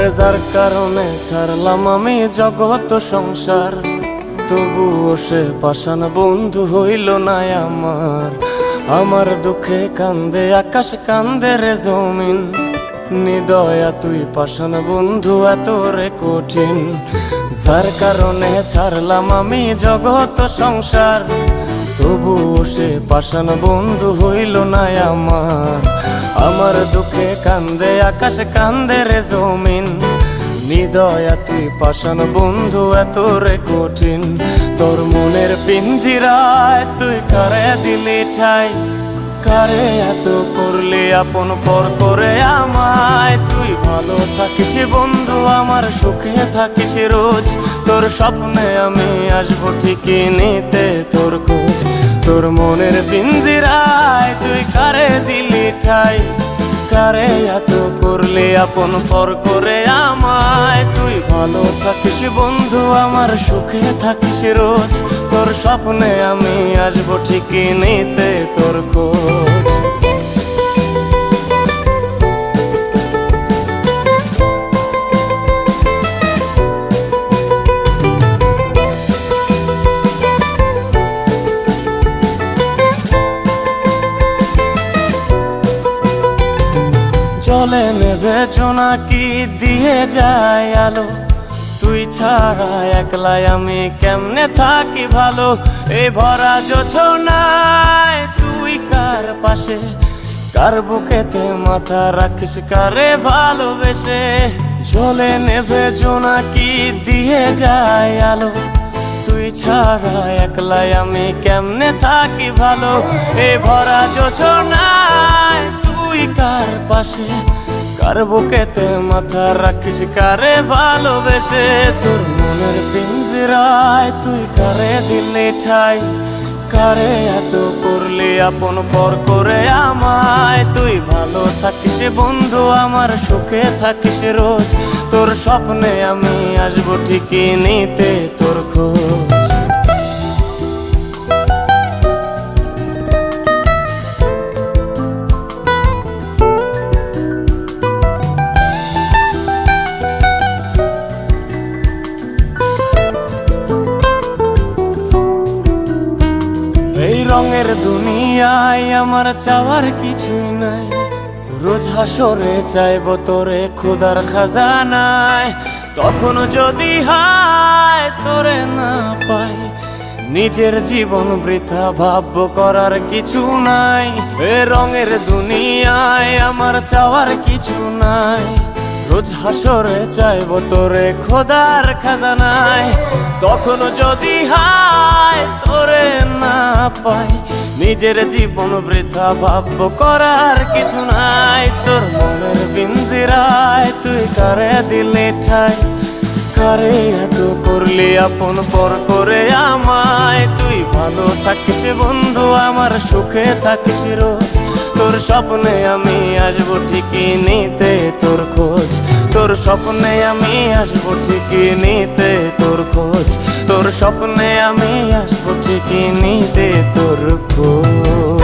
আরে যার কারণে ছাড়লাম আমি জগৎ সংসার, তবুও সে পাষাণ বন্ধু হইল না আমার। আমার দুঃখে কান্দে আকাশ, কান্দে রে জমিন, নিদয়া তুই পাষাণ বন্ধু এত রে কঠিন। যার কারণে ছাড়লাম আমি জগৎ সংসার, তবুও সে পাষাণ বন্ধু হইল না আমার। আমার দুঃখে কান্দে আকাশ, কান্দে রে জমিন, নিদয়া তুই পাষাণ বন্ধু এত রে কঠিন। তোর মনের পিঞ্জিরায় তুই কারে দিলি ঠাই, কারে এত করলি আপন পর করে আমায়। তুই ভালো থাকিস বন্ধু আমার, সুখে থাকিস রোজ, তোর স্বপ্নে আমি আসবো ঠিকই নিতে তোর খোঁজ। তোর মনের পিঞ্জিরায় তুই কারে দিলি ঠাই, কারে এত করলি আপন পর করে আমায়। তুই ভালো থাকিস বন্ধু আমার, সুখে থাকিস রোজ, তোর স্বপ্নে আমি আসবো ঠিকই নিতে তোর খোঁজ। জলে নেবে জোনাকি দিয়ে যায় আলো, তুই ছাড়া একলাই আমি কেমনে থাকি ভালো। এই ভরা জোছনায় তুই কার পাশে, কার বুকেতে মাথা রাখিস কারে ভালোবেসে। জলে নেবে জোনাকি দিয়ে যায় আলো, তুই ছাড়া একলাই আমি কেমনে থাকি ভালো। এই ভরা জোছনায় তুই কার পাশে, কার বুকেতে মাথা রাখিস কারে ভালোবেসে। তোর মনের পিঞ্জিরায় তুই কারে দিলি ঠাই, কারে এত করলি আপন পর করে আমায়। তুই ভালো থাকিস বন্ধু আমার, সুখে থাকিস রোজ, তোর স্বপ্নে আমি আসবো ঠিকই নিতে তোর খোঁজ। এই রঙের দুনিয়ায় আমার চাওয়ার কিছুই নাই, রোজ হাসরে চাইব তোরে খোদার খাজানায়। তখন যদি হায় তোরে না পাই, নিজের জীবন বৃথা ভাবব করার কিছু নাই। এ রঙের দুনিয়ায় আমার চাওয়ার কিছু নাই, রোজ হাসরে চাইব তোরে খোদার খাজানায়। তখন যদি হায় তোরে না পাই, নিজের জীবন বৃথা ভাবব করার কিছু নাই। তোর মনের পিঞ্জিরায় তুই কারে দিলি ঠাই, কারে এত করলি আপন পর করে আমায়। তুই ভালো থাকিস বন্ধু আমার, সুখে থাকিস রোজ, তোর স্বপ্নে আমি আসবো ঠিকই নিতে তোর খোঁজ। তোর স্বপ্নে আমি আসবো ঠিকই নিতে তোর খোঁজ, তোর স্বপ্নে আমি আসবো ঠিকই নিতে তোর খোঁজ।